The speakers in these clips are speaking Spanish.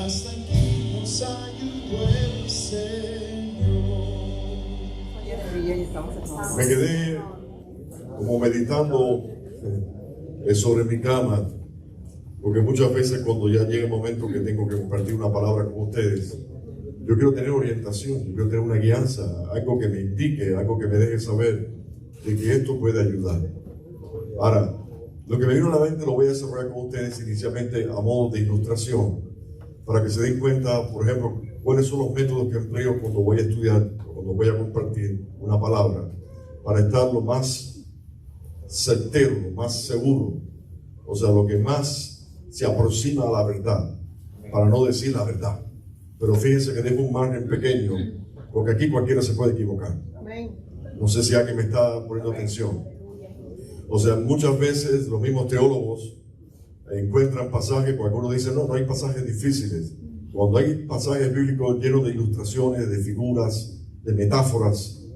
hasta aquí nos ayudó el Señor. Me quedé como meditando sobre mi cama, porque muchas veces cuando ya llega el momento que tengo que compartir una palabra con ustedes, yo quiero tener orientación, yo quiero tener una guianza, algo que me indique, algo que me deje saber de que esto puede ayudar. Ahora, lo que me vino a la mente lo voy a desarrollar con ustedes inicialmente a modo de ilustración, para que se den cuenta, por ejemplo, cuáles son los métodos que empleo cuando voy a estudiar, cuando voy a compartir una palabra, para estar lo más certero, lo más seguro, o sea, lo que más se aproxima a la verdad, para no decir la verdad. Pero fíjense que dejo un margen pequeño, porque aquí cualquiera se puede equivocar. No sé si alguien me está poniendo atención. O sea, muchas veces los mismos teólogos encuentran pasajes, cuando algunos dicen, no hay pasajes difíciles. Cuando hay pasajes bíblicos llenos de ilustraciones, de figuras, de metáforas,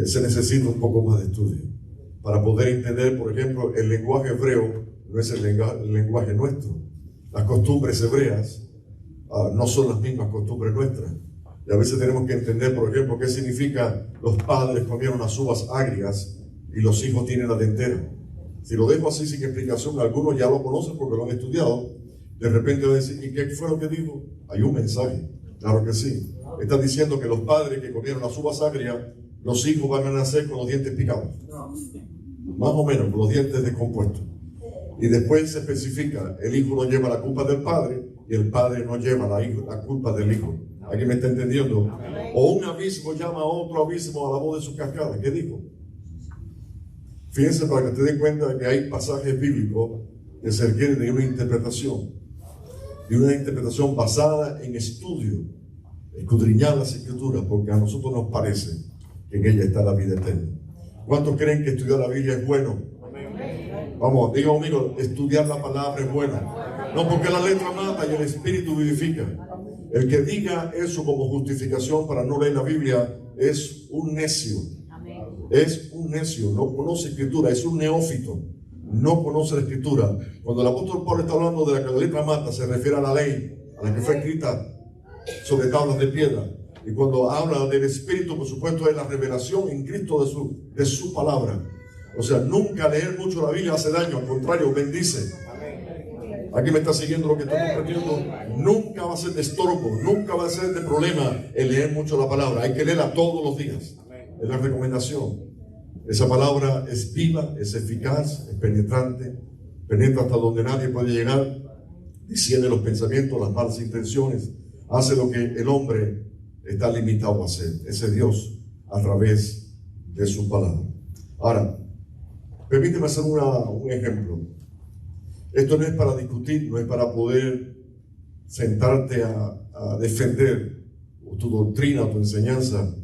se necesita un poco más de estudio para poder entender, por ejemplo, el lenguaje hebreo no es el lenguaje nuestro. Las costumbres hebreas no son las mismas costumbres nuestras. Y a veces tenemos que entender, por ejemplo, qué significa los padres comieron las uvas agrias y los hijos tienen la dentera. Si lo dejo así sin explicación, algunos ya lo conocen porque lo han estudiado. De repente van a decir, ¿y qué fue lo que dijo? Hay un mensaje, claro que sí. Está diciendo que los padres que comieron las uvas agrias, los hijos van a nacer con los dientes picados. Más o menos, con los dientes descompuestos. Y después se especifica, el hijo no lleva la culpa del padre y el padre no lleva la culpa del hijo. ¿Alguien me está entendiendo? O un abismo llama a otro abismo a la voz de su cascada. ¿Qué dijo? Fíjense para que te den cuenta que hay pasajes bíblicos que se requieren de una interpretación. Y una interpretación basada en estudio, escudriñar las escrituras, porque a nosotros nos parece que en ella está la vida eterna. ¿Cuántos creen que estudiar la Biblia es bueno? Vamos, diga conmigo, estudiar la palabra es bueno. No, porque la letra mata y el espíritu vivifica. El que diga eso como justificación para no leer la Biblia es un necio. Es un necio, no conoce escritura, es un neófito, no conoce la escritura. Cuando el apóstol Pablo está hablando de la que la letra mata, se refiere a la ley, a la que fue escrita sobre tablas de piedra. Y cuando habla del espíritu, por supuesto, es la revelación en Cristo de su palabra. O sea, nunca leer mucho la Biblia hace daño, al contrario, bendice. Aquí me está siguiendo lo que estoy compartiendo. Nunca va a ser de estorbo, nunca va a ser de problema el leer mucho la palabra. Hay que leerla todos los días. Es la recomendación. Esa palabra es viva, es eficaz, es penetrante, penetra hasta donde nadie puede llegar, discierne los pensamientos, las malas intenciones, hace lo que el hombre está limitado a hacer. Ese Dios a través de su palabra. Ahora, permíteme hacer un ejemplo. Esto no es para discutir, no es para poder sentarte a defender tu doctrina o tu enseñanza,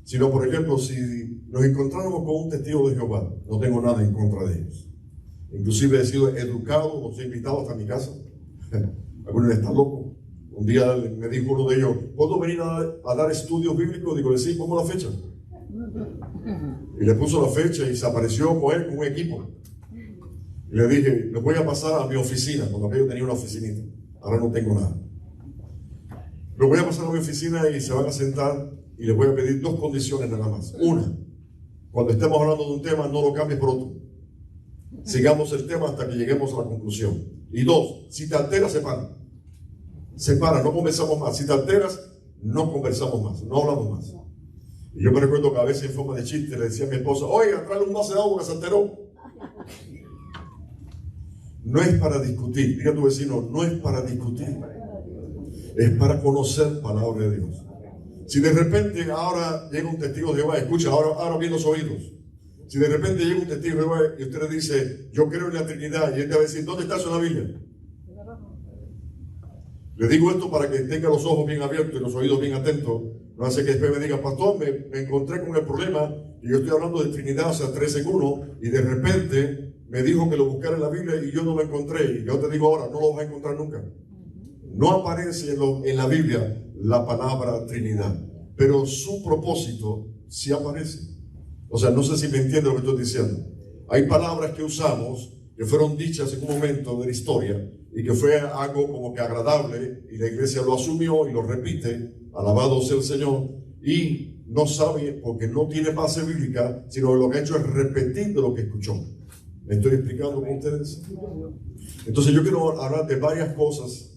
sino, por ejemplo, si nos encontráramos con un testigo de Jehová, no tengo nada en contra de ellos. Inclusive he sido educado, los he invitado hasta mi casa. Algunos están locos. Un día me dijo uno de ellos, ¿puedo venir a dar estudios bíblicos? Digo, sí, pongo la fecha. Y le puso la fecha y se apareció con él, con un equipo. Y le dije, les voy a pasar a mi oficina, cuando aquello tenía una oficinita. Ahora no tengo nada. Los voy a pasar a mi oficina y se van a sentar y les voy a pedir dos condiciones nada más. Una, cuando estemos hablando de un tema, no lo cambies por otro. Sigamos el tema hasta que lleguemos a la conclusión. Y dos, si te alteras, se para. Se para, no conversamos más. Si te alteras, no conversamos más, no hablamos más. Y yo me recuerdo que a veces en forma de chiste le decía a mi esposa, oiga, tráele un vaso de agua que se alteró. No es para discutir, diga a tu vecino, no es para discutir. Es para conocer palabra de Dios. Si de repente ahora llega un testigo de Jehová, escucha, ahora bien los oídos. Si de repente llega un testigo de Jehová y usted le dice, yo creo en la Trinidad, y él te va a decir, ¿dónde está eso en la Biblia? Le digo esto para que tenga los ojos bien abiertos y los oídos bien atentos. No hace que después me diga, pastor, me encontré con el problema y yo estoy hablando de Trinidad, o sea, 3 en 1, y de repente me dijo que lo buscara en la Biblia y yo no lo encontré. Y yo te digo ahora, no lo vas a encontrar nunca. No aparece en la Biblia la palabra Trinidad, pero su propósito sí aparece. O sea, no sé si me entiende lo que estoy diciendo. Hay palabras que usamos que fueron dichas en un momento de la historia y que fue algo como que agradable, y la iglesia lo asumió y lo repite, alabado sea el Señor, y no sabe porque no tiene base bíblica, sino lo que ha hecho es repetir de lo que escuchó. ¿Me estoy explicando con ustedes? Entonces yo quiero hablar de varias cosas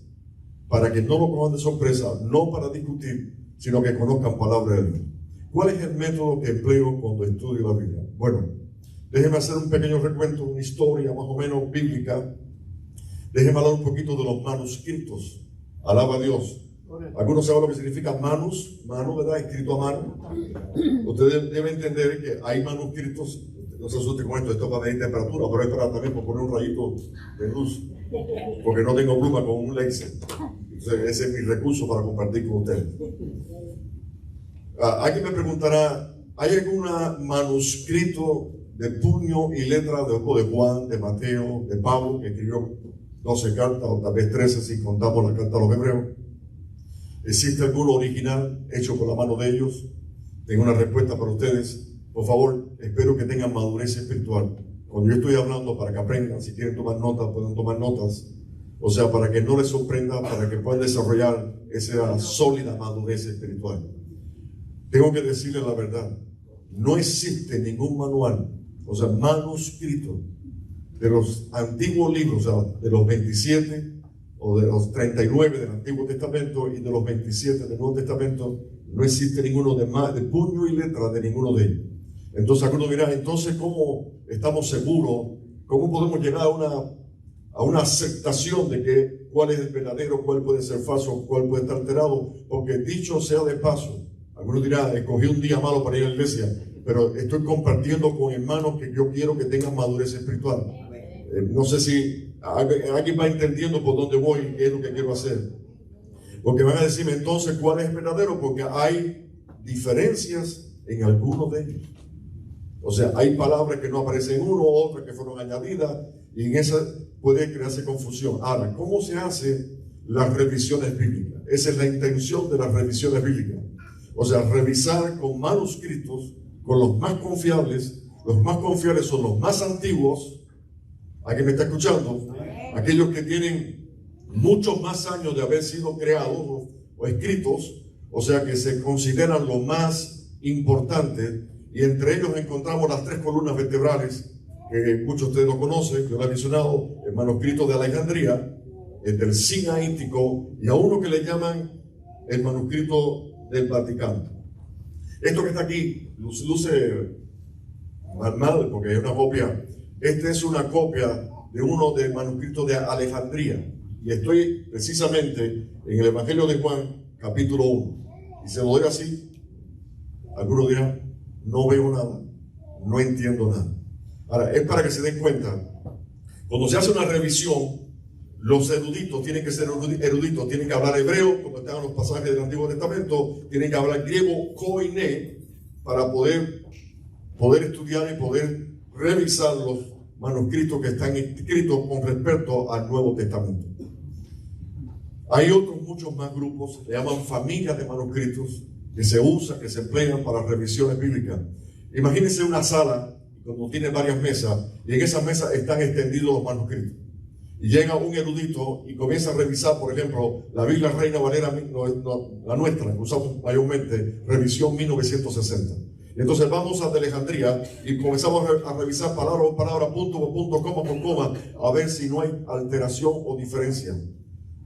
para que no lo cojan de sorpresa, no para discutir, sino que conozcan palabra de Dios. ¿Cuál es el método que empleo cuando estudio la Biblia? Bueno, déjenme hacer un pequeño recuento, una historia más o menos bíblica. Déjenme hablar un poquito de los manuscritos. Alaba a Dios. Algunos saben lo que significa manus, mano, ¿verdad? Escrito a mano. Ustedes deben entender que hay manuscritos, no se asusten con esto va a medir temperatura, pero es para también por poner un rayito de luz, porque no tengo pluma con un láser. Entonces, ese es mi recurso para compartir con ustedes. Alguien me preguntará, ¿hay algún manuscrito de puño y letra de Juan, de Mateo, de Pablo, que escribió 12 cartas o tal vez 13 si contamos la carta a los hebreos? ¿Existe alguno original hecho por la mano de ellos? Tengo una respuesta para ustedes. Por favor, espero que tengan madurez espiritual. Cuando yo estoy hablando, para que aprendan, si quieren tomar notas, pueden tomar notas. O sea, para que no les sorprenda, para que puedan desarrollar esa sólida madurez espiritual. Tengo que decirles la verdad. No existe ningún manual, o sea, manuscrito de los antiguos libros, o sea, de los 27 o de los 39 del Antiguo Testamento y de los 27 del Nuevo Testamento. No existe ninguno de puño y letra de ninguno de ellos. Entonces algunos dirán, entonces ¿cómo estamos seguros? ¿Cómo podemos llegar a una aceptación de que cuál es el verdadero, cuál puede ser falso, cuál puede estar alterado? Porque dicho sea de paso, algunos dirán, escogí un día malo para ir a la iglesia, pero estoy compartiendo con hermanos que yo quiero que tengan madurez espiritual. No sé si alguien va entendiendo por dónde voy y qué es lo que quiero hacer. Porque van a decirme entonces cuál es el verdadero, porque hay diferencias en algunos de ellos. O sea, hay palabras que no aparecen en uno, otras que fueron añadidas, y en esa puede crearse confusión. Ahora, ¿cómo se hace las revisiones bíblicas? Esa es la intención de las revisiones bíblicas. O sea, revisar con manuscritos, con los más confiables. Los más confiables son los más antiguos. ¿Alguien me está escuchando? Aquellos que tienen muchos más años de haber sido creados o escritos, o sea, que se consideran lo más importante. Y entre ellos encontramos las 3 columnas vertebrales, que muchos de ustedes lo conocen, yo lo he mencionado, el manuscrito de Alejandría, el del Sinaítico, y a uno que le llaman el manuscrito del Vaticano. Esto que está aquí luce mal, porque es una copia. Esta es una copia de uno del manuscrito de Alejandría, y estoy precisamente en el Evangelio de Juan, capítulo 1, y se lo doy así. Algunos dirán, no veo nada, no entiendo nada. Ahora, es para que se den cuenta, cuando se hace una revisión, los eruditos tienen que ser eruditos, tienen que hablar hebreo, como están los pasajes del Antiguo Testamento, tienen que hablar griego, koiné, para poder estudiar y poder revisar los manuscritos que están escritos con respecto al Nuevo Testamento. Hay otros muchos más grupos, le llaman familias de manuscritos, que se usan, que se emplean para revisiones bíblicas. Imagínense una sala, como tiene varias mesas, y en esas mesas están extendidos los manuscritos. Y llega un erudito y comienza a revisar, por ejemplo, la Biblia Reina Valera, la nuestra, que usamos mayormente, revisión 1960. Entonces vamos a Alejandría y comenzamos a revisar palabra por palabra, punto por punto, coma por coma, a ver si no hay alteración o diferencia.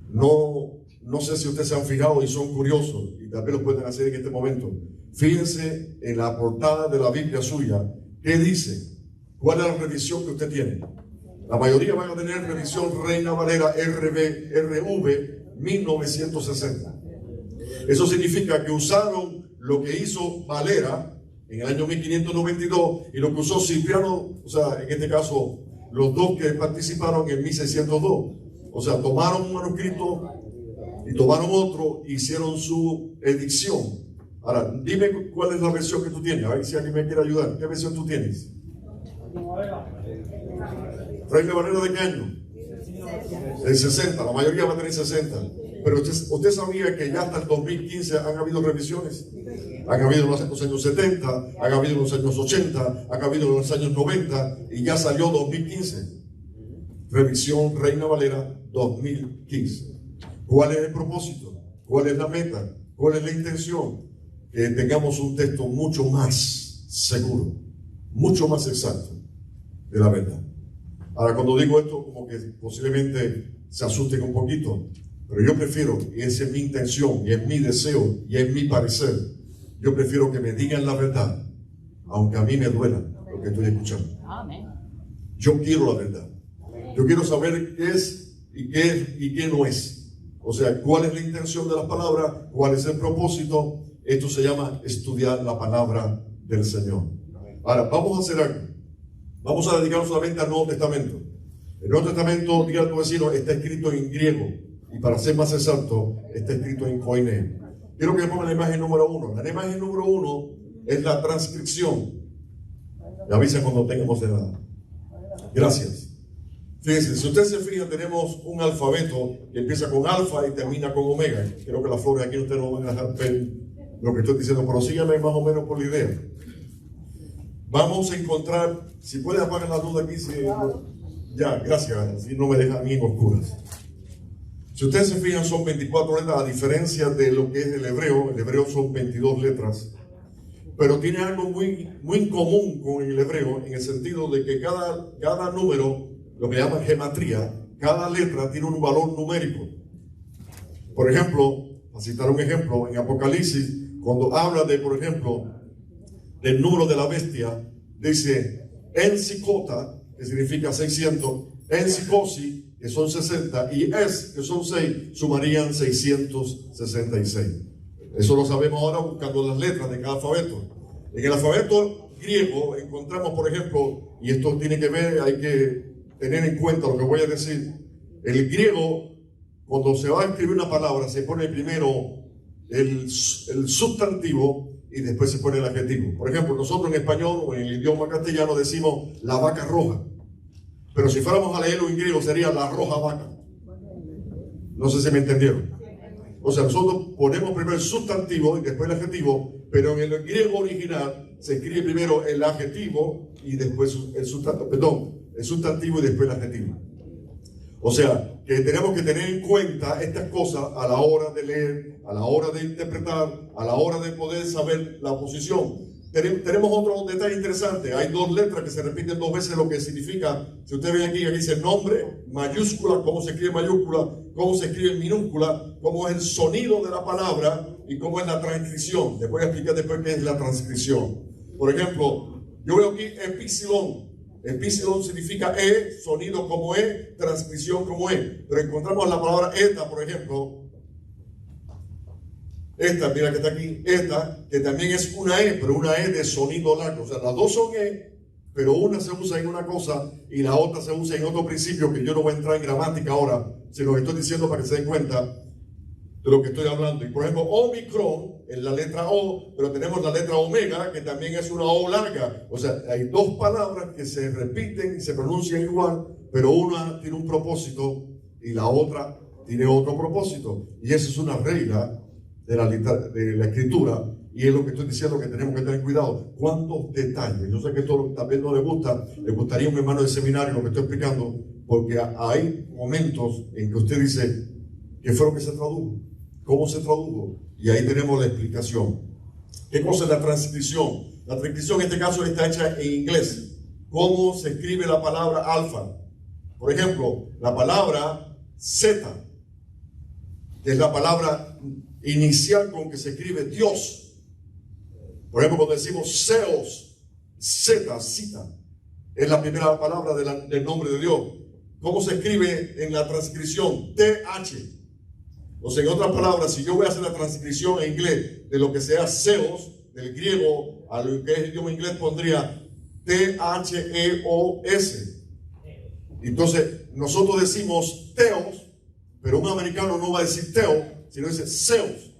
No sé si ustedes se han fijado y son curiosos, y también lo pueden hacer en este momento. Fíjense en la portada de la Biblia suya, ¿qué dice? ¿Cuál es la revisión que usted tiene? La mayoría van a tener revisión Reina Valera RV 1960. Eso significa que usaron lo que hizo Valera en el año 1592 y lo que usó Cipriano, o sea, en este caso, los dos que participaron en 1602. O sea, tomaron un manuscrito y tomaron otro e hicieron su edición. Ahora, dime cuál es la versión que tú tienes, a ver si alguien me quiere ayudar. ¿Qué versión tú tienes? Reina Valera, ¿de qué año? El 60, la mayoría va a tener 60. Pero usted sabía que ya hasta el 2015 han habido revisiones. Han habido en los años 70, han habido en los años 80, han habido en los años 90 y ya salió 2015. Revisión Reina Valera 2015. ¿Cuál es el propósito? ¿Cuál es la meta? ¿Cuál es la intención? Que tengamos un texto mucho más seguro, mucho más exacto de la verdad. Ahora, cuando digo esto, como que posiblemente se asusten un poquito, pero yo prefiero, y esa es mi intención, y es mi deseo, y es mi parecer, yo prefiero que me digan la verdad, aunque a mí me duela lo que estoy escuchando. Amén. Yo quiero la verdad. Yo quiero saber qué es y qué no es. O sea, cuál es la intención de las palabras, cuál es el propósito. Esto se llama estudiar la palabra del Señor. Ahora, vamos a hacer algo. Vamos a dedicarnos solamente al Nuevo Testamento. El Nuevo Testamento, diga a tu vecino, está escrito en griego. Y para ser más exacto, está escrito en koiné. Quiero que me pongan la imagen número 1. La imagen número 1 es la transcripción. Me avisa cuando tengamos de nada. Gracias. Fíjense, si ustedes se fijan, tenemos un alfabeto que empieza con alfa y termina con omega. Creo que las flores aquí ustedes no van a dejar ver lo que estoy diciendo, pero síganme más o menos por la idea. Vamos a encontrar, si pueden apagar la luz aquí, ya, gracias, así no me dejan a mí en oscuras. Si ustedes se fijan, son 24 letras, a diferencia de lo que es el hebreo son 22 letras. Pero tiene algo muy en común con el hebreo, en el sentido de que cada número, lo que llaman gematría, cada letra tiene un valor numérico. Por ejemplo, a citar un ejemplo, en Apocalipsis, cuando habla de, por ejemplo, del número de la bestia, dice en Sicota, que significa 600, en Sicosi, que son 60, y es, que son 6, sumarían 666. Eso lo sabemos ahora buscando las letras de cada alfabeto. En el alfabeto griego encontramos, por ejemplo, y esto tiene que ver, hay que tener en cuenta lo que voy a decir. El griego, cuando se va a escribir una palabra, se pone primero el sustantivo y después se pone el adjetivo. Por ejemplo, nosotros en español o en el idioma castellano decimos la vaca roja. Pero si fuéramos a leerlo en griego sería la roja vaca. No sé si me entendieron. O sea, nosotros ponemos primero el sustantivo y después el adjetivo, pero en el griego original se escribe primero el adjetivo y después el sustantivo y después el adjetivo. O sea, que tenemos que tener en cuenta estas cosas a la hora de leer, a la hora de interpretar, a la hora de poder saber la posición. Tenemos otro detalle interesante. Hay dos letras que se repiten dos veces, lo que significa, si ustedes ven aquí dice nombre, mayúscula, cómo se escribe mayúscula, cómo se escribe minúscula, cómo es el sonido de la palabra y cómo es la transcripción. Les voy a explicar después qué es la transcripción. Por ejemplo, yo veo aquí epsilon. Epsilon significa E, sonido como E, transcripción como E. Pero encontramos la palabra eta, por ejemplo. Esta, mira que está aquí, esta, que también es una E, pero una E de sonido largo. O sea, las dos son E, pero una se usa en una cosa y la otra se usa en otro principio, que yo no voy a entrar en gramática ahora, sino que estoy diciendo para que se den cuenta de lo que estoy hablando. Y por ejemplo, Omicron es la letra O, pero tenemos la letra Omega, que también es una O larga. O sea, hay dos palabras que se repiten y se pronuncian igual, pero una tiene un propósito y la otra tiene otro propósito. Y esa es una regla de la escritura, y es lo que estoy diciendo, que tenemos que tener cuidado. ¿Cuántos detalles? Yo sé que esto también no le gustaría a un hermano de seminario lo que estoy explicando, porque hay momentos en que usted dice, ¿qué fue lo que se tradujo? ¿Cómo se tradujo? Y ahí tenemos la explicación. ¿Qué cosa es la transcripción? La transcripción en este caso está hecha en inglés. ¿Cómo se escribe la palabra alfa? Por ejemplo, la palabra Z, que es la palabra inicial con que se escribe Dios. Por ejemplo, cuando decimos Zeus, Z, cita, es la primera palabra del nombre de Dios. ¿Cómo se escribe en la transcripción? TH. O sea, en otras palabras, si yo voy a hacer la transcripción en inglés de lo que sea Zeus, del griego a lo que es el idioma inglés, pondría THEOS. Entonces, nosotros decimos Theos, pero un americano no va a decir Teo, sino dice Zeus,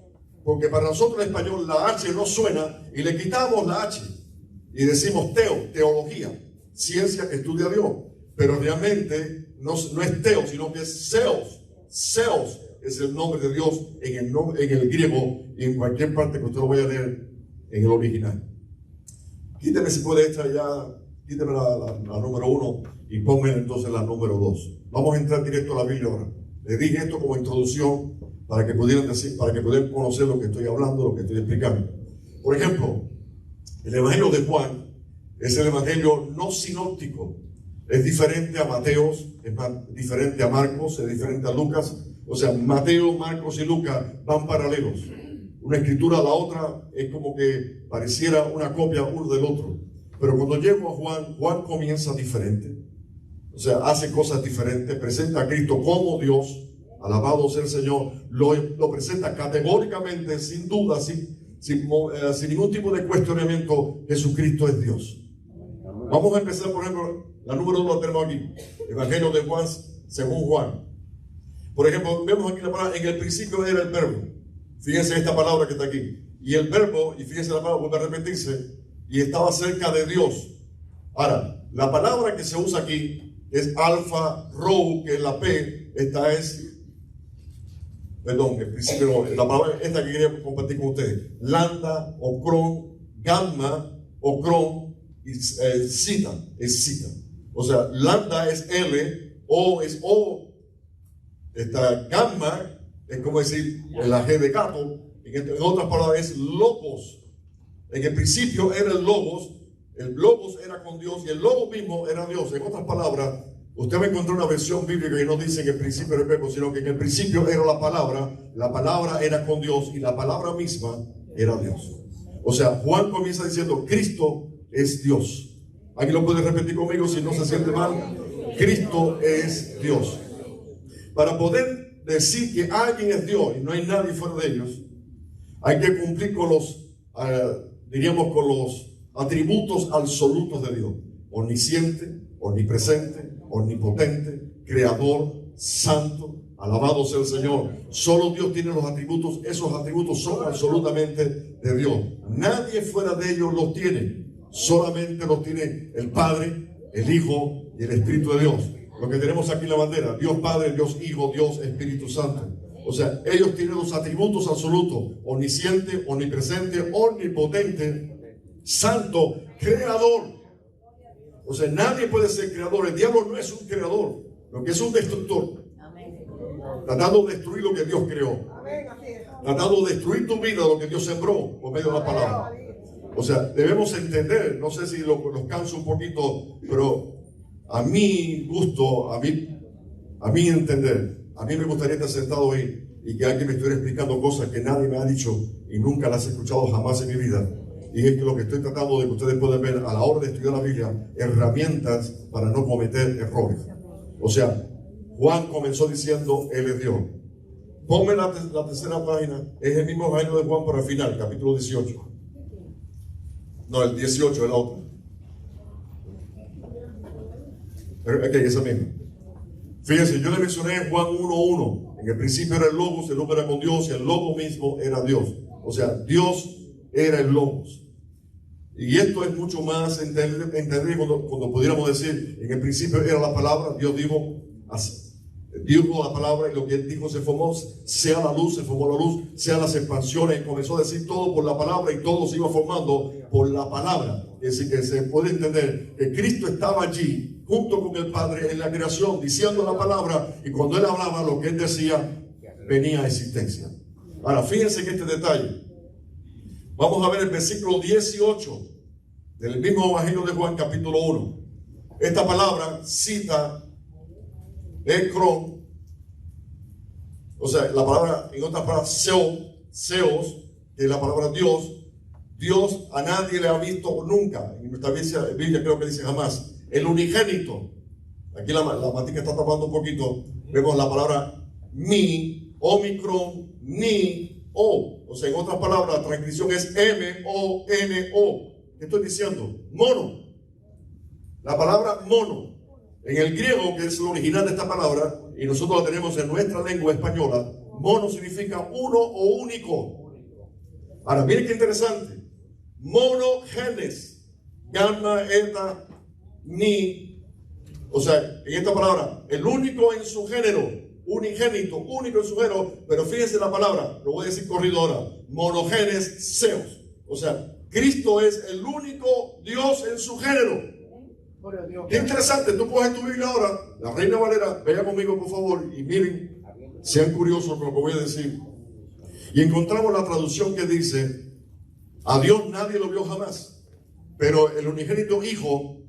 porque para nosotros en español la H no suena y le quitamos la H y decimos Teo, teología, ciencia que estudia a Dios, pero realmente no es Teo, sino que es Zeus. Zeus es el nombre de Dios en el griego y en cualquier parte que usted lo vaya a leer en el original. Quíteme si puede esta ya, quíteme la número 1 y ponme entonces la número 2. Vamos a entrar directo a la Biblia ahora. Le dije esto como introducción para que pudieran decir, para que pudieran conocer lo que estoy hablando, lo que estoy explicando. Por ejemplo, el Evangelio de Juan es el Evangelio no sinóptico. Es diferente a Mateos, diferente a Marcos, es diferente a Lucas. O sea, Mateo, Marcos y Lucas van paralelos. Una escritura a la otra es como que pareciera una copia uno del otro. Pero cuando llego a Juan, Juan comienza diferente. O sea, hace cosas diferentes, presenta a Cristo como Dios, alabado sea el Señor, lo presenta categóricamente, sin duda, sin ningún tipo de cuestionamiento. Jesucristo es Dios. Vamos a empezar, por ejemplo, la número 1 la tenemos aquí, Evangelio de Juan, según Juan. Por ejemplo, vemos aquí la palabra, en el principio era el verbo. Fíjense esta palabra que está aquí. Y el verbo, y fíjense la palabra, vuelve a repetirse, y estaba cerca de Dios. Ahora, la palabra que se usa aquí es alfa, rho, que es la P, esta es, perdón, el principio no, la palabra esta que quería compartir con ustedes, lambda, ocron, gamma, ocron, y zeta, es zeta. O sea, lambda es L, O es O, esta gamma es como decir la G de gato, en otras palabras es logos. En el principio era el logos era con Dios y el logos mismo era Dios. En otras palabras, usted va a encontrar una versión bíblica que no dice que en el principio era el verbo, sino que en el principio era la palabra era con Dios y la palabra misma era Dios. O sea, Juan comienza diciendo, Cristo es Dios. ¿Alguien lo puede repetir conmigo si no se siente mal? Cristo es Dios. Para poder decir que alguien es Dios y no hay nadie fuera de ellos, hay que cumplir con los, con los atributos absolutos de Dios. Omnisciente, omnipresente, omnipotente, creador, santo, alabado sea el Señor. Solo Dios tiene los atributos, esos atributos son absolutamente de Dios. Nadie fuera de ellos los tiene. Solamente los tiene el Padre, el Hijo y el Espíritu de Dios. Lo que tenemos aquí en la bandera, Dios Padre, Dios Hijo, Dios Espíritu Santo. O sea, ellos tienen los atributos absolutos, omnisciente, omnipresente, omnipotente, santo, creador. O sea, nadie puede ser creador. El diablo no es un creador, lo que es un destructor. Tratando de destruir lo que Dios creó. Tratando de destruir tu vida, lo que Dios sembró por medio de la palabra. O sea, debemos entender, no sé si los canso un poquito, pero a mi gusto, a mí entender, a mí me gustaría estar sentado ahí y que alguien me estuviera explicando cosas que nadie me ha dicho y nunca las he escuchado jamás en mi vida. Y es que lo que estoy tratando de que ustedes puedan ver a la hora de estudiar la Biblia, herramientas para no cometer errores. O sea, Juan comenzó diciendo, Él es Dios. Ponme la tercera página, es el mismo Evangelio de Juan para el final, capítulo 18. No, el 18 es la otra. Ok, esa misma. Fíjense, yo le mencioné en Juan 1:1. En el principio era el Logos, el hombre era con Dios y el Logos mismo era Dios. O sea, Dios era el Logos. Y esto es mucho más entender cuando pudiéramos decir, en el principio era la palabra, Dios dijo la palabra y lo que Él dijo se formó, sea la luz, se formó la luz, sea las expansiones, y comenzó a decir todo por la palabra y todo se iba formando por la palabra. Es decir, que se puede entender que Cristo estaba allí junto con el Padre en la creación, diciendo la palabra, y cuando Él hablaba, lo que Él decía venía a existencia. Ahora, fíjense que este detalle, vamos a ver el versículo 18 del mismo Evangelio de Juan, capítulo 1. Esta palabra cita Ekron, o sea, la palabra, en otras palabras, Seos, que es la palabra Dios. Dios a nadie le ha visto nunca. En nuestra Biblia creo que dice jamás. El unigénito. Aquí la matica está tapando un poquito. Vemos la palabra mi, omicron, ni, o. O sea, en otras palabras, la transcripción es M-O-N-O. ¿Qué estoy diciendo? Mono. La palabra mono. En el griego, que es el original de esta palabra, y nosotros la tenemos en nuestra lengua española, mono significa uno o único. Ahora, miren qué interesante. Monogenes, gamma, eta, ni. O sea, en esta palabra, el único en su género, unigénito, único en su género, pero fíjense la palabra, lo voy a decir corrido ahora, monogenes, seos. O sea, Cristo es el único Dios en su género. Qué interesante, tú coges tu Biblia ahora, la Reina Valera, vea conmigo por favor y miren Sean curiosos con lo que voy a decir. Y encontramos la traducción que dice: a Dios nadie lo vio jamás, pero el unigénito hijo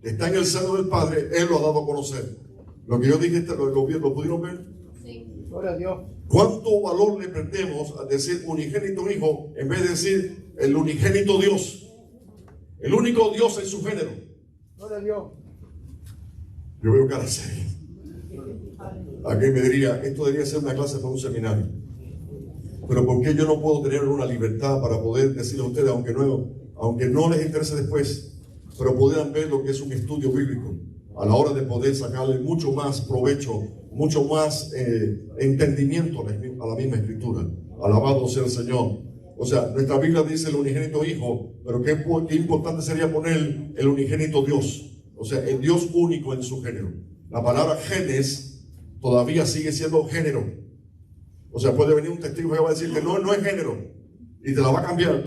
que está en el seno del Padre, Él lo ha dado a conocer. Lo que yo dije, ¿lo pudieron ver? Sí. Gloria a Dios. ¿Cuánto valor le prendemos a decir unigénito hijo en vez de decir el unigénito Dios? El único Dios en su género. Gloria a Dios. Yo veo cara seria. Alguien me diría, esto debería ser una clase para un seminario. Pero ¿por qué yo no puedo tener una libertad para poder decirle a ustedes, aunque no les interese después, pero puedan ver lo que es un estudio bíblico, a la hora de poder sacarle mucho más provecho, mucho más entendimiento a la misma escritura? Alabado sea el Señor. O sea, nuestra Biblia dice el unigénito hijo, pero qué importante sería poner el unigénito Dios. O sea, el Dios único en su género. La palabra genes todavía sigue siendo género. O sea, puede venir un testigo que va a decir que no es género y te la va a cambiar.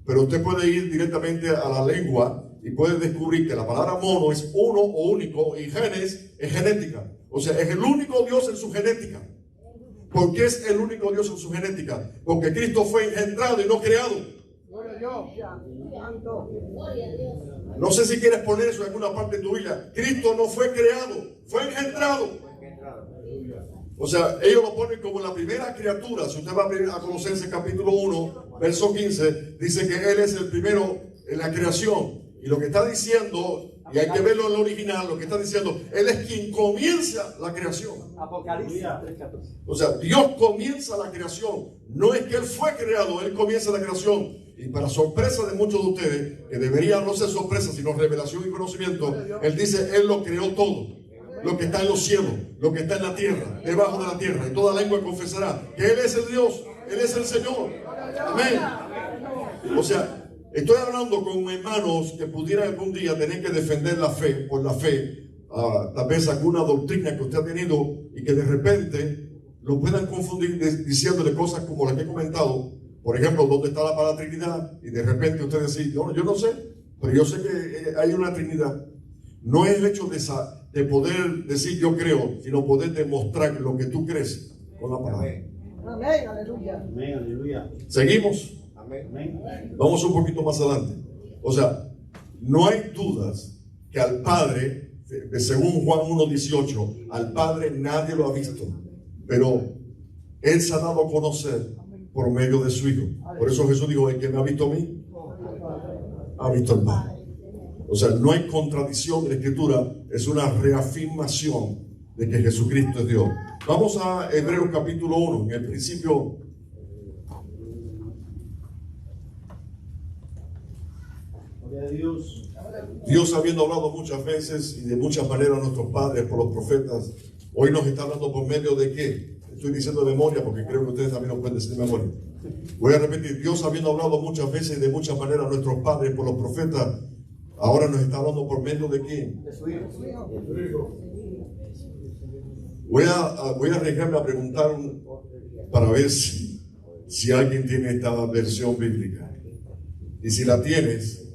Pero usted puede ir directamente a la lengua y puede descubrir que la palabra mono es uno o único y genes es genética. O sea, es el único Dios en su genética. ¿Por qué es el único Dios en su genética? Porque Cristo fue engendrado y no creado. Gloria a Dios. Santo. No sé si quieres poner eso en alguna parte de tu Biblia. Cristo no fue creado, fue engendrado. O sea, ellos lo ponen como la primera criatura. Si usted va a Colosenses capítulo 1, verso 15, dice que Él es el primero en la creación. Y lo que está diciendo, y hay que verlo en lo original, lo que está diciendo, Él es quien comienza la creación. Apocalipsis 3:14. O sea, Dios comienza la creación. No es que Él fue creado, Él comienza la creación. Y para sorpresa de muchos de ustedes, que debería no ser sorpresa, sino revelación y conocimiento, Él dice, Él lo creó todo. Lo que está en los cielos, lo que está en la tierra, debajo de la tierra. Y toda lengua confesará que Él es el Dios, Él es el Señor. Amén. O sea, estoy hablando con hermanos que pudieran algún día tener que defender la fe, por la fe, tal vez alguna doctrina que usted ha tenido y que de repente lo puedan confundir diciéndole cosas como las que he comentado. Por ejemplo, ¿dónde está la palabra Trinidad? Y de repente usted dice, yo no sé, pero yo sé que hay una Trinidad. No es el hecho de poder decir yo creo, sino poder demostrar lo que tú crees con la palabra. Amén, aleluya. Amén, aleluya. ¿Seguimos? Amén. Vamos un poquito más adelante. O sea, no hay dudas que al Padre, según Juan 1:18, al Padre nadie lo ha visto, pero Él se ha dado a conocer por medio de su Hijo. Por eso Jesús dijo, el que me ha visto a mí, ha visto al Padre. O sea, no hay contradicción en la Escritura, es una reafirmación de que Jesucristo es Dios. Vamos a Hebreos capítulo 1, en el principio. Gloria a Dios. Dios, habiendo hablado muchas veces y de muchas maneras a nuestros padres por los profetas, hoy nos está hablando por medio de qué. Estoy diciendo de memoria porque creo que ustedes también lo pueden decir de memoria. Voy a repetir, Dios, habiendo hablado muchas veces y de muchas maneras a nuestros padres por los profetas, ahora nos está hablando por medio de quién. De su Hijo. Voy a arriesgarme a preguntar para ver si alguien tiene esta versión bíblica. Y si la tienes,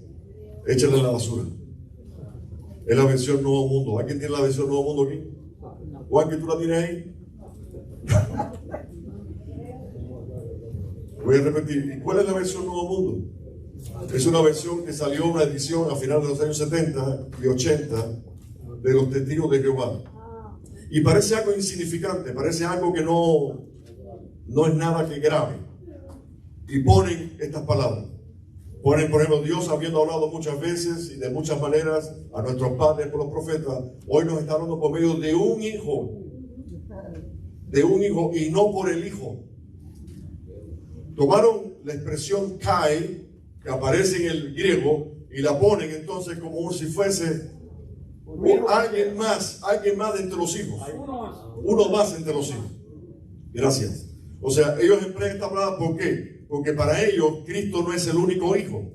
échala en la basura. Es la versión Nuevo Mundo. ¿Alguien tiene la versión Nuevo Mundo aquí? Juan, que tú la tienes ahí. Voy a repetir. ¿Y cuál es la versión Nuevo Mundo? Es una versión que salió, una edición a finales de los años 70 y 80 de los Testigos de Jehová. Y parece algo insignificante, parece algo que no es nada que grave. Y ponen estas palabras. Ponen, por ejemplo, Dios habiendo hablado muchas veces y de muchas maneras a nuestros padres por los profetas, hoy nos está hablando por medio de un hijo. De un hijo y no por el hijo. Tomaron la expresión kai, que aparece en el griego, y la ponen entonces como si fuese alguien más de entre los hijos. Uno más entre los hijos. Gracias. O sea, ellos emplean esta palabra, ¿por qué? Porque para ellos Cristo no es el único hijo.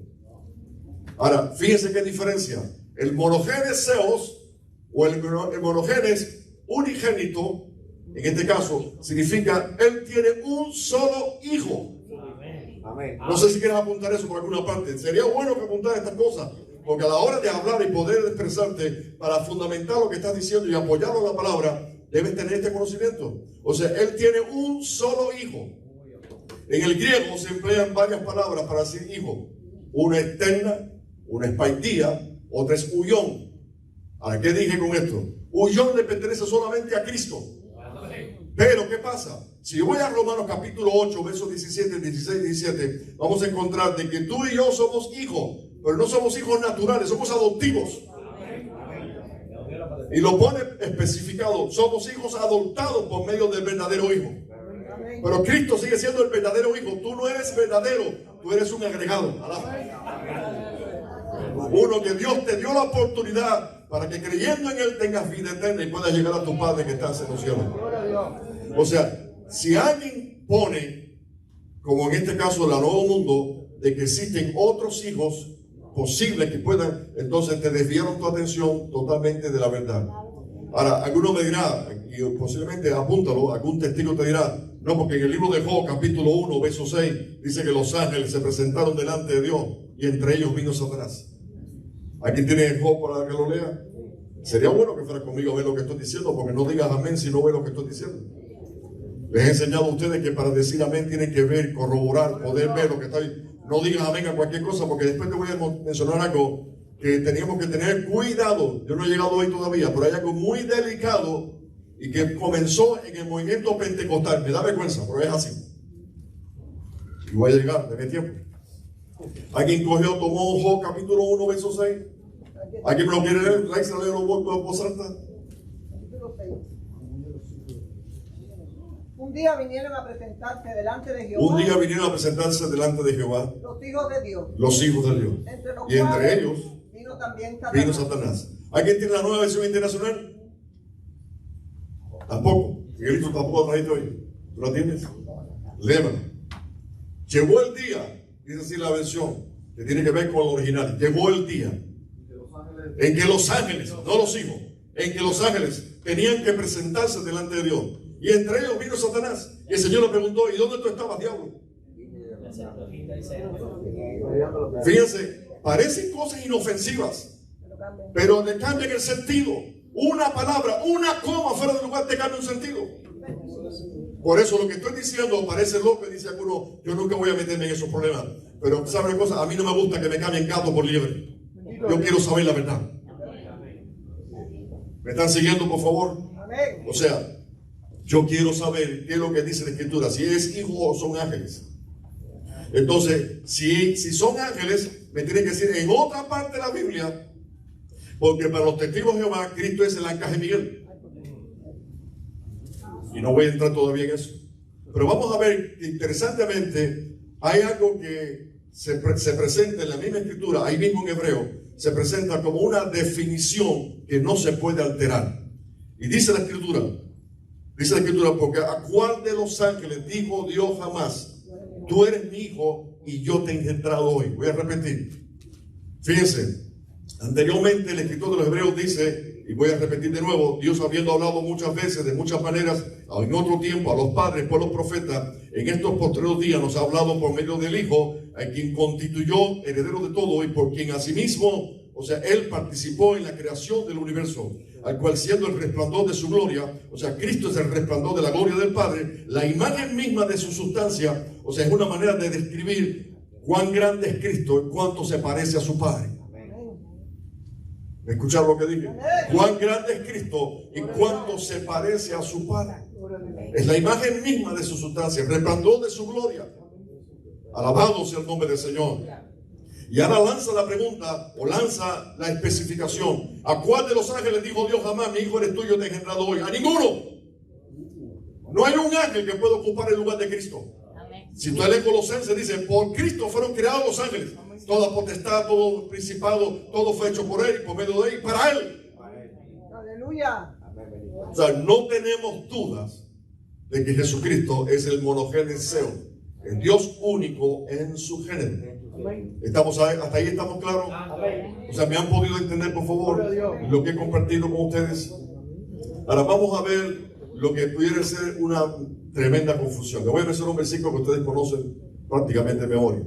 Ahora, fíjense qué diferencia. El monogenes Zeus o el monogenes unigénito, en este caso, significa Él tiene un solo hijo. Amén. No sé si quieres apuntar eso por alguna parte. Sería bueno que apuntar estas cosas, porque a la hora de hablar y poder expresarte para fundamentar lo que estás diciendo y apoyarlo en la palabra, debes tener este conocimiento. O sea, él tiene un solo hijo. En el griego se emplean varias palabras para decir hijo. Una es terna, una es paitía, otra es huyón. ¿A qué dije con esto? Huyón le pertenece solamente a Cristo. Pero ¿qué pasa? Si yo voy a Romanos capítulo 8, versos 17, 16, 17, vamos a encontrar de que tú y yo somos hijos, pero no somos hijos naturales, somos adoptivos. Y lo pone especificado, somos hijos adoptados por medio del verdadero hijo. Pero Cristo sigue siendo el verdadero hijo. Tú no eres verdadero, tú eres un agregado. Uno que Dios te dio la oportunidad para que creyendo en Él tengas vida eterna y puedas llegar a tu Padre que está en los cielos. O sea, si alguien pone, como en este caso el Nuevo Mundo, de que existen otros hijos posibles que puedan, entonces te desviaron tu atención totalmente de la verdad. Ahora, alguno me dirá, y posiblemente apúntalo, algún testigo te dirá, no, porque en el libro de Job, capítulo 1, verso 6, dice que los ángeles se presentaron delante de Dios y entre ellos vino Satanás. ¿Aquí tiene Job para que lo lea? Sería bueno que fuera conmigo a ver lo que estoy diciendo, porque no digas amén si no ves lo que estoy diciendo. Les he enseñado a ustedes que para decir amén tienen que ver, corroborar, poder ver lo que está ahí. No digas amén a cualquier cosa, porque después te voy a mencionar algo que teníamos que tener cuidado. Yo no he llegado hoy todavía, pero hay algo muy delicado y que comenzó en el movimiento pentecostal. Me da vergüenza, pero es así. Y voy a llegar, de mi tiempo. ¿Alguien cogió, tomó Job capítulo 1, verso 6? ¿Alguien me lo quiere leer? ¿Láiz a leerlo por voz alta? Un día vinieron a presentarse delante de Jehová. Un día vinieron a presentarse delante de Jehová Los hijos de Dios. los hijos de Dios. Y entre ellos vino también Satanás. vino Satanás. ¿Alguien tiene la nueva versión internacional? Tampoco. Miguelito tampoco ha traído hoy. ¿Tú la tienes? Léemela. Llegó el día, dice así la versión, que tiene que ver con el original. Llegó el día en que los ángeles, no los hijos, en que los ángeles tenían que presentarse delante de Dios. Y entre ellos vino Satanás. Y el Señor le preguntó, ¿y dónde tú estabas, diablo? Fíjense, parecen cosas inofensivas, pero le cambian el sentido. Una palabra, una coma fuera del lugar te cambia un sentido. Por eso lo que estoy diciendo parece loco y dice alguno, yo nunca voy a meterme en esos problemas. Pero ¿saben una cosa? A mí no me gusta que me cambien gato por liebre. Yo quiero saber la verdad. ¿Me están siguiendo, por favor? O sea, yo quiero saber qué es lo que dice la Escritura, si es hijo o son ángeles. Entonces, si son ángeles, me tienen que decir en otra parte de la Biblia, porque para los testigos de Jehová, Cristo es el arcángel Miguel. Y no voy a entrar todavía en eso. Pero vamos a ver que interesantemente hay algo que se presenta en la misma Escritura, ahí mismo en hebreo, se presenta como una definición que no se puede alterar. Y dice la Escritura, porque ¿a cuál de los ángeles dijo Dios jamás, tú eres mi hijo y yo te he engendrado hoy? Voy a repetir. Fíjense, anteriormente el escritor de los Hebreos dice, y voy a repetir de nuevo, Dios habiendo hablado muchas veces, de muchas maneras, en otro tiempo, a los padres, por los profetas, en estos postreros días nos ha hablado por medio del Hijo, a quien constituyó heredero de todo y por quien asimismo, o sea, Él participó en la creación del universo, al cual siendo el resplandor de su gloria, o sea, Cristo es el resplandor de la gloria del Padre, la imagen misma de su sustancia, o sea, es una manera de describir cuán grande es Cristo y cuánto se parece a su Padre. ¿Me escucharon lo que dije? Cuán grande es Cristo y cuánto se parece a su Padre. Es la imagen misma de su sustancia, el resplandor de su gloria. Alabado sea el nombre del Señor. Y ahora lanza la pregunta, o lanza la especificación. ¿A cuál de los ángeles dijo Dios jamás, mi hijo eres tuyo, te he engendrado hoy? A ninguno. No hay un ángel que pueda ocupar el lugar de Cristo. Si tú lees Colosenses, dice, por Cristo fueron creados los ángeles. Toda potestad, todo principado, todo fue hecho por Él y por medio de Él y para Él. Aleluya. O sea, no tenemos dudas de que Jesucristo es el monogénese, el Dios único en su género. ¿Estamos ahí? ¿Hasta ahí estamos claros? O sea, ¿me han podido entender, por favor, lo que he compartido con ustedes? Ahora vamos a ver lo que pudiera ser una tremenda confusión. Les voy a mencionar un versículo que ustedes conocen prácticamente de memoria.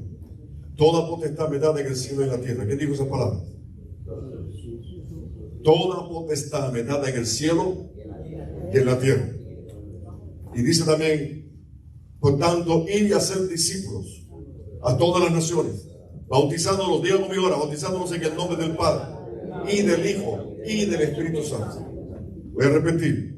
Toda potestad me da en el cielo y en la tierra. ¿Quién dijo esa palabra? Toda potestad me da en el cielo que en la tierra. Y dice también, por tanto, id y hacer discípulos a todas las naciones, bautizándolos, digan conmigo ahora, bautizándolos en el nombre del Padre, y del Hijo, y del Espíritu Santo. Voy a repetir.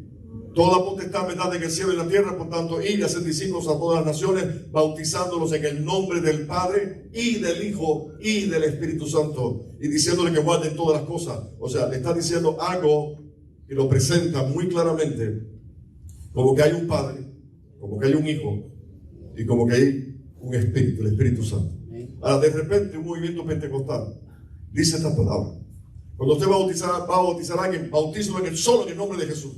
Toda potestad me da en el cielo y en la tierra, por tanto, ir y hacer discípulos a todas las naciones, bautizándolos en el nombre del Padre y del Hijo y del Espíritu Santo, y diciéndole que guarden todas las cosas. O sea, le está diciendo algo que lo presenta muy claramente, como que hay un Padre, como que hay un Hijo, y como que hay un Espíritu, el Espíritu Santo. Ahora, de repente, un movimiento pentecostal dice esta palabra. Cuando usted va a bautizar a alguien, bautízalo solo en el nombre de Jesús.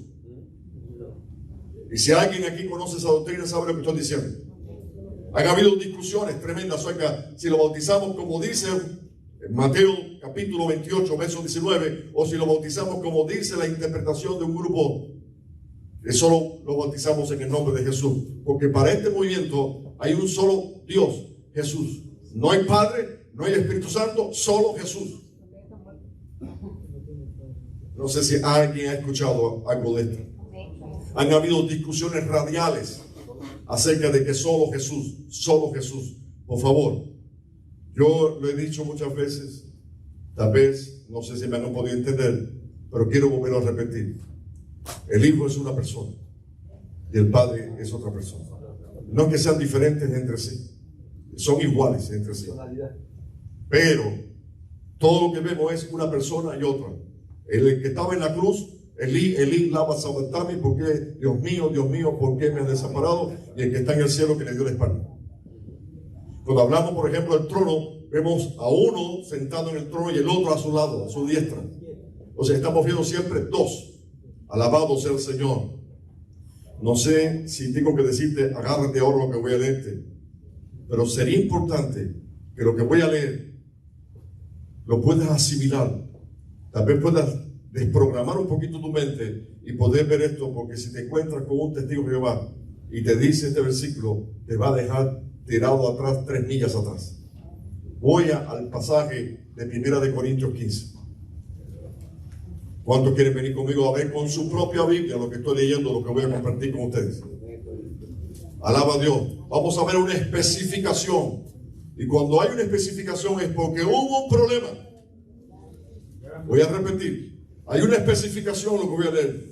Y si alguien aquí conoce esa doctrina, sabe lo que estoy diciendo. Han habido discusiones tremendas acerca si lo bautizamos como dice en Mateo capítulo 28, verso 19, o si lo bautizamos como dice la interpretación de un grupo que solo lo bautizamos en el nombre de Jesús. Porque para este movimiento hay un solo Dios, Jesús. No hay Padre, no hay Espíritu Santo, solo Jesús. No sé si alguien ha escuchado algo de esto. Han habido discusiones radiales acerca de que solo Jesús. Por favor, yo lo he dicho muchas veces, tal vez, no sé si me han podido entender, pero quiero volverlo a repetir. El Hijo es una persona y el Padre es otra persona. No es que sean diferentes entre sí, son iguales entre sí. Pero todo lo que vemos es una persona y otra. El que estaba en la cruz, Elí lama sabachthani, porque Dios mío, ¿por qué me has desamparado? Y el que está en el cielo, que le dio la espalda. Cuando hablamos, por ejemplo, del trono, vemos a uno sentado en el trono y el otro a su lado, a su diestra. O sea, estamos viendo siempre dos. Alabado sea el Señor. No sé si tengo que decirte, agárrate ahora lo que voy a leerte, pero sería importante que lo que voy a leer lo puedas asimilar. Tal vez puedas desprogramar un poquito tu mente y poder ver esto, porque si te encuentras con un testigo de Jehová y te dice este versículo, te va a dejar tirado atrás, 3 millas atrás. Voy al pasaje de 1 de Corintios 15. ¿Cuántos quieren venir conmigo a ver con su propia Biblia lo que estoy leyendo, lo que voy a compartir con ustedes? Alaba a Dios. Vamos a ver una especificación. Y cuando hay una especificación es porque hubo un problema. Voy a repetir. Hay una especificación, lo que voy a leer.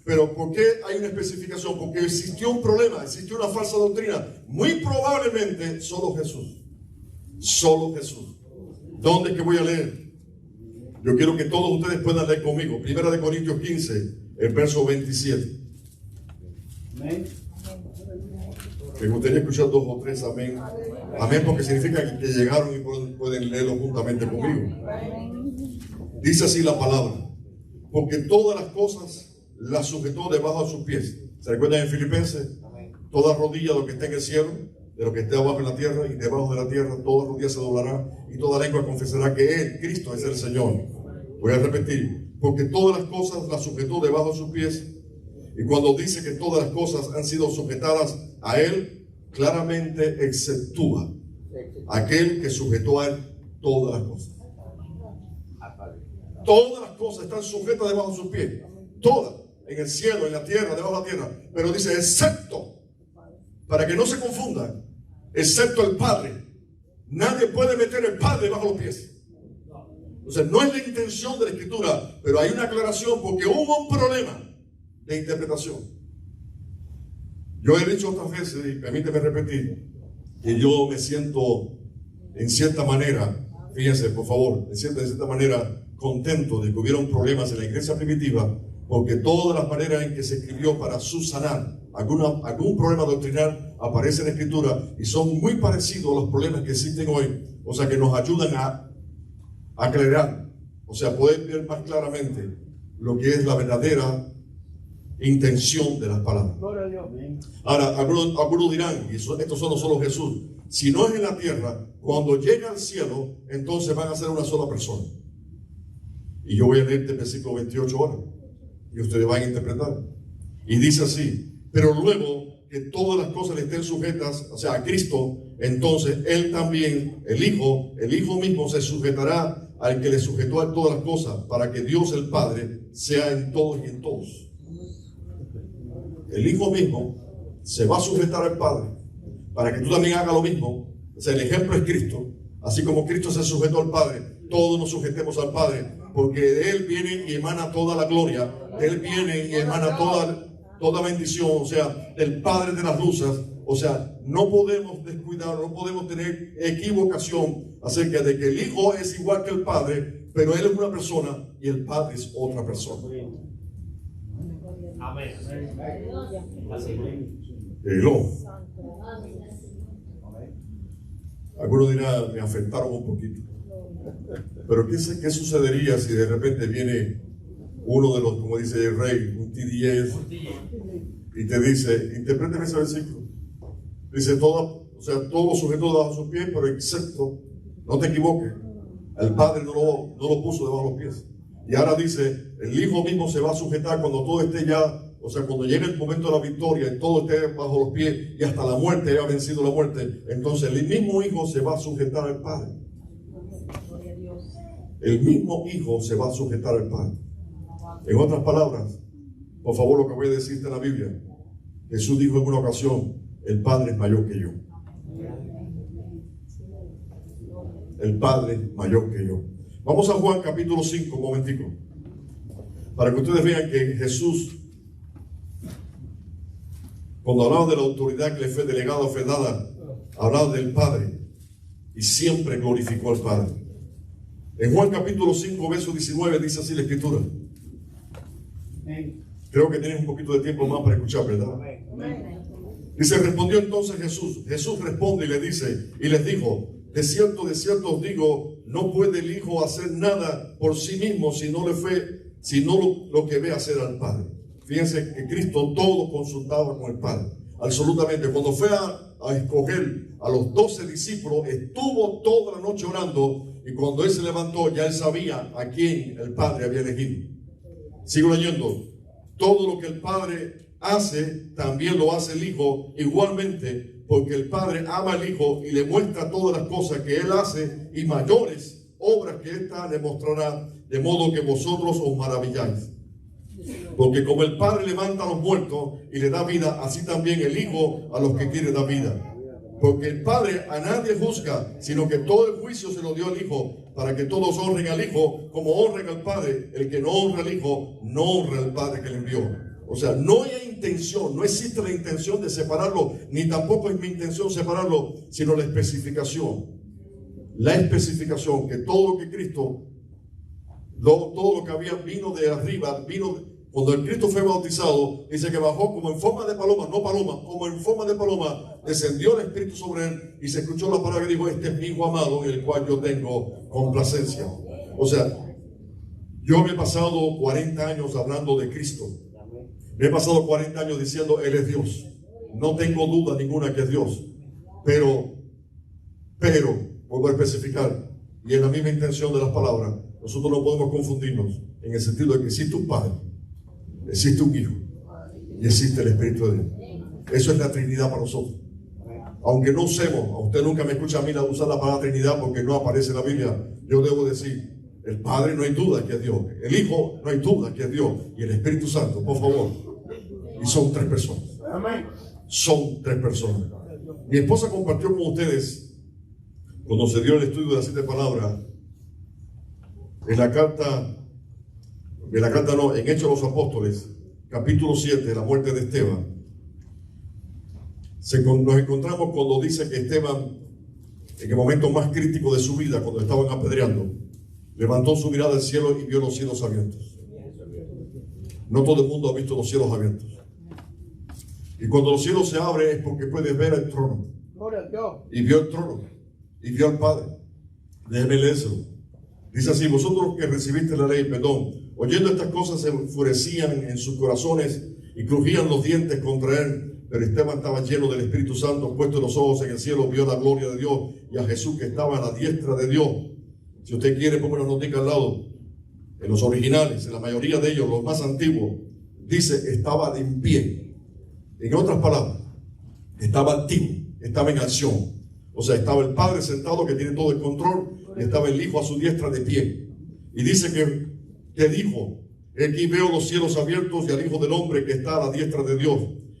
Pero ¿por qué hay una especificación? Porque existió un problema, existió una falsa doctrina. Muy probablemente solo Jesús. Solo Jesús. ¿Dónde es que voy a leer? Yo quiero que todos ustedes puedan leer conmigo. 1 de Corintios 15, el verso 27. Amén. Me gustaría escuchar 2 o 3 amén. Amén, porque significa que llegaron y pueden leerlo juntamente conmigo. Dice así la palabra. Porque todas las cosas las sujetó debajo de sus pies. ¿Se recuerdan en Filipenses? Toda rodilla de lo que está en el cielo, de lo que esté abajo en la tierra y debajo de la tierra, toda rodilla se doblará y toda lengua confesará que Él, Cristo, es el Señor. Voy a repetir. Porque todas las cosas las sujetó debajo de sus pies. Y cuando dice que todas las cosas han sido sujetadas a Él, claramente exceptúa aquel que sujetó a Él todas las cosas. Todas las cosas están sujetas debajo de sus pies. Todas. En el cielo, en la tierra, debajo de la tierra. Pero dice, excepto, para que no se confundan, excepto el Padre. Nadie puede meter el Padre debajo de los pies. Entonces, no es la intención de la Escritura, pero hay una aclaración porque hubo un problema de interpretación. Yo he dicho otras veces, y permíteme repetir, que yo me siento en cierta manera, fíjense por favor, me siento de cierta manera contento de que hubieron problemas en la iglesia primitiva, porque todas las maneras en que se escribió para subsanar algún problema doctrinal aparece en la Escritura y son muy parecidos a los problemas que existen hoy, o sea que nos ayudan a aclarar, o sea, poder ver más claramente lo que es la verdadera intención de las palabras. Ahora, algunos dirán, y estos son solo Jesús, si no es en la tierra, cuando llega al cielo, entonces van a ser una sola persona. Y yo voy a leer el versículo 28 ahora, y ustedes van a interpretar. Y dice así, pero luego que todas las cosas le estén sujetas, o sea, a Cristo, entonces Él también, el Hijo mismo se sujetará al que le sujetó a todas las cosas, para que Dios el Padre sea en todos y en todos. el Hijo mismo se va a sujetar al Padre para que tú también hagas lo mismo. O sea, el ejemplo es Cristo. Así como Cristo se sujetó al Padre, todos nos sujetemos al Padre, porque de Él viene y emana toda la gloria, de Él viene y emana toda bendición, o sea, del Padre de las luces. O sea, no podemos descuidar, no podemos tener equivocación acerca de que el Hijo es igual que el Padre, pero Él es una persona y el Padre es otra persona. Amén. Algunos dirán, me afectaron un poquito. Pero ¿qué sucedería si de repente viene uno de los, como dice el rey, un TDS, y te dice, interpréteme ese versículo? Dice, todo lo sujeto debajo de sus pies, pero excepto, no te equivoques, el Padre no lo puso debajo de los pies. Y ahora dice, el Hijo mismo se va a sujetar cuando todo esté ya, o sea, cuando llegue el momento de la victoria y todo esté bajo los pies y hasta la muerte haya vencido la muerte, entonces el mismo Hijo se va a sujetar al Padre. El mismo Hijo se va a sujetar al Padre. En otras palabras, por favor, lo que voy a decir está en la Biblia. Jesús dijo en una ocasión, el Padre es mayor que yo. El Padre es mayor que yo. Vamos a Juan capítulo 5, un momentico, para que ustedes vean que Jesús, cuando hablaba de la autoridad que le fue delegada, fue dada, hablaba del Padre y siempre glorificó al Padre. En Juan capítulo 5, verso 19, dice así la Escritura. Creo que tienes un poquito de tiempo más para escuchar, ¿verdad? Dice, respondió entonces Jesús. Jesús responde y le dice, y les dijo, de cierto os digo, no puede el Hijo hacer nada por sí mismo sino lo que ve hacer al Padre. Fíjense que Cristo todo consultaba con el Padre, absolutamente. Cuando fue a escoger a los 12 discípulos, estuvo toda la noche orando, y cuando Él se levantó, ya Él sabía a quién el Padre había elegido. Sigo leyendo. Todo lo que el Padre hace, también lo hace el Hijo igualmente, porque el Padre ama al Hijo y le muestra todas las cosas que Él hace, y mayores obras que ésta le mostrará, de modo que vosotros os maravilláis. Porque como el Padre levanta a los muertos y le da vida, así también el Hijo a los que quiere dar vida. Porque el Padre a nadie juzga, sino que todo el juicio se lo dio al Hijo, para que todos honren al Hijo como honren al Padre. El que no honra al Hijo, no honra al Padre que le envió. O sea, no hay intención, no existe la intención de separarlo, ni tampoco es mi intención separarlo, sino la especificación. La especificación, que todo lo que Cristo, todo lo que había vino de arriba, cuando el Cristo fue bautizado, dice que bajó como en forma de paloma, no paloma, como en forma de paloma, descendió el Espíritu sobre él y se escuchó la palabra que dijo, este es mi Hijo amado en el cual yo tengo complacencia. O sea, yo me he pasado 40 años hablando de Cristo. Me he pasado 40 años diciendo, Él es Dios. No tengo duda ninguna que es Dios. Pero, vuelvo a especificar, y en la misma intención de las palabras, nosotros no podemos confundirnos en el sentido de que existe un Padre, existe un Hijo y existe el Espíritu de Dios. Eso es la Trinidad para nosotros. Aunque no usemos, a usted nunca me escucha a mí usar la palabra Trinidad porque no aparece en la Biblia, yo debo decir, el Padre no hay duda que es Dios, el Hijo no hay duda que es Dios, y el Espíritu Santo, por favor. Y son 3 personas. Son 3 personas. Mi esposa compartió con ustedes, cuando se dio el estudio de las 7 palabras, en Hechos de los Apóstoles, capítulo 7, la muerte de Esteban. Nos encontramos cuando dice que Esteban, en el momento más crítico de su vida, cuando estaban apedreando, levantó su mirada al cielo y vio los cielos abiertos. No todo el mundo ha visto los cielos abiertos. Y cuando los cielos se abren es porque puedes ver el trono. Y vio el trono. Y vio al Padre. Déjeme leérselo. Dice así, vosotros que recibiste la ley, oyendo estas cosas se enfurecían en sus corazones y crujían los dientes contra él. Pero Esteban estaba lleno del Espíritu Santo, puesto los ojos en el cielo, vio la gloria de Dios y a Jesús que estaba a la diestra de Dios. Si usted quiere, ponga una notica al lado. En los originales, en la mayoría de ellos, los más antiguos, dice, estaba en pie. En otras palabras, estaba activo, estaba en acción. O sea, estaba el Padre sentado que tiene todo el control y estaba el Hijo a su diestra de pie. Y dice que dijo, Aquí veo los cielos abiertos y al Hijo del Hombre que está a la diestra de Dios.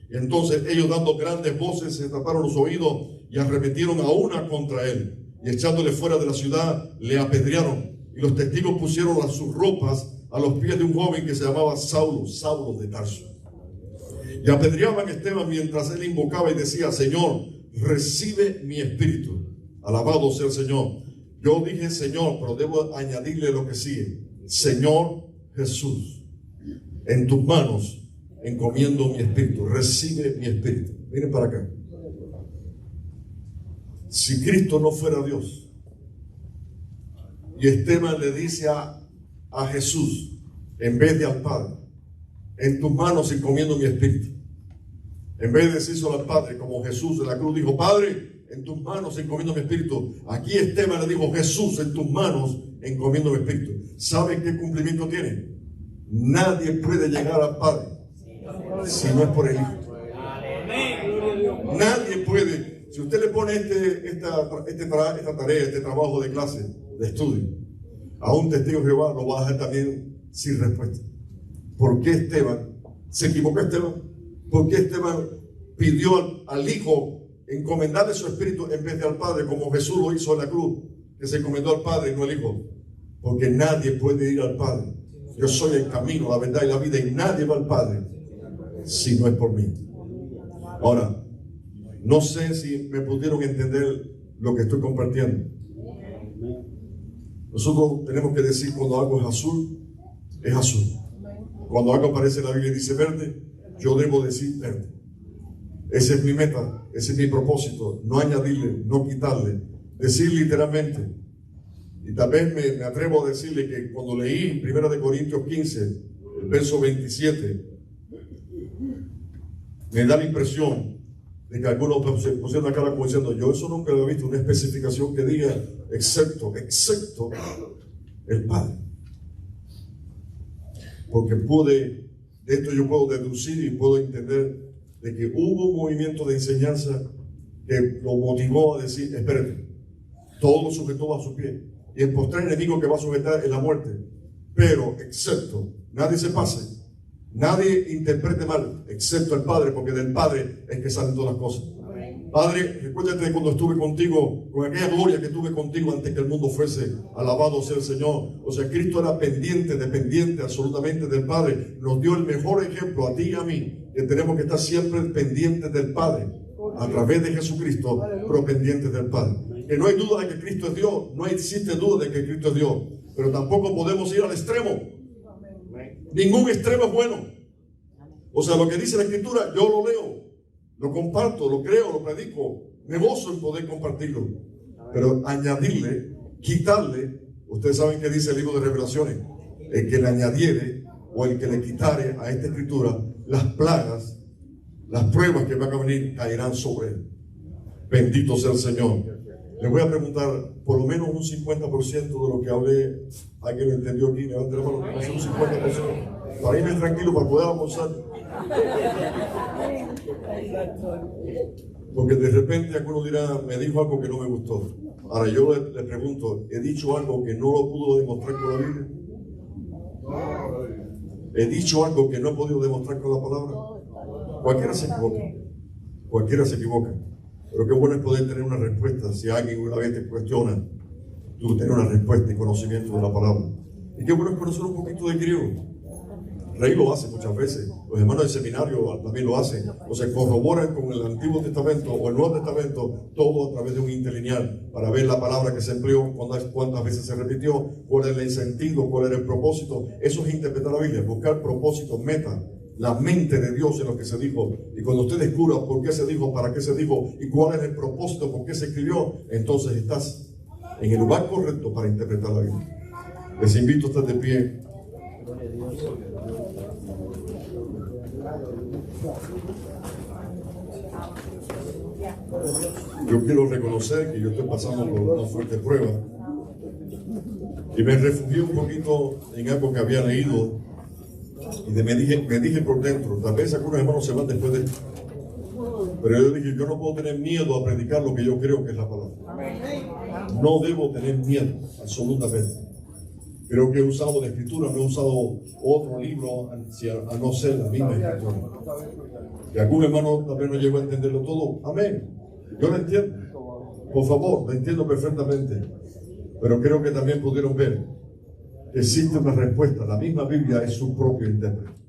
Y entonces ellos, dando grandes voces, se taparon los oídos y arremetieron a una contra él. Y echándole fuera de la ciudad, le apedrearon. Y los testigos pusieron sus ropas a los pies de un joven que se llamaba Saulo, Saulo de Tarso. Y apedreaban a Esteban mientras él invocaba y decía: Señor, recibe mi espíritu. Alabado sea el Señor. Yo dije Señor, pero debo añadirle lo que sigue. Señor Jesús, en tus manos encomiendo mi espíritu. Recibe mi espíritu. Miren para acá. Si Cristo no fuera Dios, y Esteban le dice a Jesús, en vez de al Padre: en tus manos encomiendo mi espíritu. En vez de decírselo al Padre, como Jesús de la cruz dijo: Padre, en tus manos encomiendo mi espíritu. Aquí Esteban le dijo: Jesús, en tus manos encomiendo mi espíritu. ¿Saben qué cumplimiento tiene? Nadie puede llegar al Padre si no es por el Hijo. Nadie puede. Si usted le pone esta tarea, este trabajo de clase, de estudio, a un testigo de Jehová, lo va a dejar también sin respuesta. ¿Por qué Esteban? ¿Se equivocó Esteban? ¿Por qué Esteban pidió al Hijo encomendarle su espíritu en vez de al Padre, como Jesús lo hizo en la cruz, que se encomendó al Padre y no al Hijo? Porque nadie puede ir al Padre. Yo soy el camino, la verdad y la vida, y nadie va al Padre si no es por mí. Ahora, no sé si me pudieron entender lo que estoy compartiendo. Nosotros tenemos que decir cuando algo es azul, es azul. Cuando algo aparece en la Biblia y dice verde, yo debo decir verde. Esa es mi meta, ese es mi propósito. No añadirle, no quitarle. Decir literalmente. Y tal vez me atrevo a decirle que cuando leí 1 Corintios 15, el verso 27, me da la impresión de que algunos se pusieron la cara como diciendo: yo eso nunca lo he visto, una especificación que diga excepto el Padre. Porque de esto yo puedo deducir y puedo entender de que hubo un movimiento de enseñanza que lo motivó a decir: espérate, todo lo sujetó a su pie, y el postrer enemigo que va a sujetar es la muerte, pero excepto, nadie se pase, nadie interprete mal, excepto el Padre, porque del Padre es que salen todas las cosas. Padre, recuérdate de cuando estuve contigo, con aquella gloria que tuve contigo antes que el mundo fuese. Alabado sea el Señor. O sea, Cristo era dependiente absolutamente del Padre. Nos dio el mejor ejemplo a ti y a mí, que tenemos que estar siempre pendientes del Padre, a través de Jesucristo, pero pendientes del Padre. Que no hay duda de que Cristo es Dios, no existe duda de que Cristo es Dios, pero tampoco podemos ir al extremo. Ningún extremo es bueno. O sea, lo que dice la Escritura, yo lo leo, lo comparto, lo creo, lo predico, me gozo en poder compartirlo. Pero añadirle, quitarle, ustedes saben que dice el libro de Revelaciones: el que le añadiere o el que le quitare a esta Escritura, las plagas, las pruebas que van a venir caerán sobre él. Bendito sea el Señor. Les voy a preguntar, por lo menos un 50% de lo que hablé, ¿alguien lo entendió aquí? Levante la mano, un 50%. Para irme tranquilo, para poder almorzar. Porque de repente alguno dirá: me dijo algo que no me gustó. Ahora yo le pregunto: ¿he dicho algo que no lo pudo demostrar con la Biblia? ¿He dicho algo que no he podido demostrar con la palabra? Cualquiera se equivoca. Cualquiera se equivoca. Pero qué bueno es poder tener una respuesta. Si alguien una vez te cuestiona, tú tienes una respuesta y conocimiento de la palabra. Y qué bueno es conocer un poquito de griego. Rey lo hace muchas veces, los hermanos del seminario también lo hacen, o se corroboran con el Antiguo Testamento o el Nuevo Testamento, todo a través de un interlineal, para ver la palabra que se empleó, cuántas veces se repitió, cuál era el sentido, cuál era el propósito. Eso es interpretar la Biblia, buscar propósito, meta, la mente de Dios en lo que se dijo. Y cuando usted descubra por qué se dijo, para qué se dijo y cuál es el propósito, por qué se escribió, entonces estás en el lugar correcto para interpretar la Biblia. Les invito a estar de pie. Yo quiero reconocer que yo estoy pasando por una fuerte prueba y me refugié un poquito en algo que había leído y me dije por dentro: tal vez algunos hermanos se van después de esto, pero yo dije: yo no puedo tener miedo a predicar lo que yo creo que es la palabra. No debo tener miedo, absolutamente. Creo que he usado la escritura, no he usado otro libro a no ser la misma escritura. Y algún hermano también no llegó a entenderlo todo. Amén. Yo lo entiendo. Por favor, lo entiendo perfectamente. Pero creo que también pudieron ver que existe una respuesta. La misma Biblia es su propio intérprete.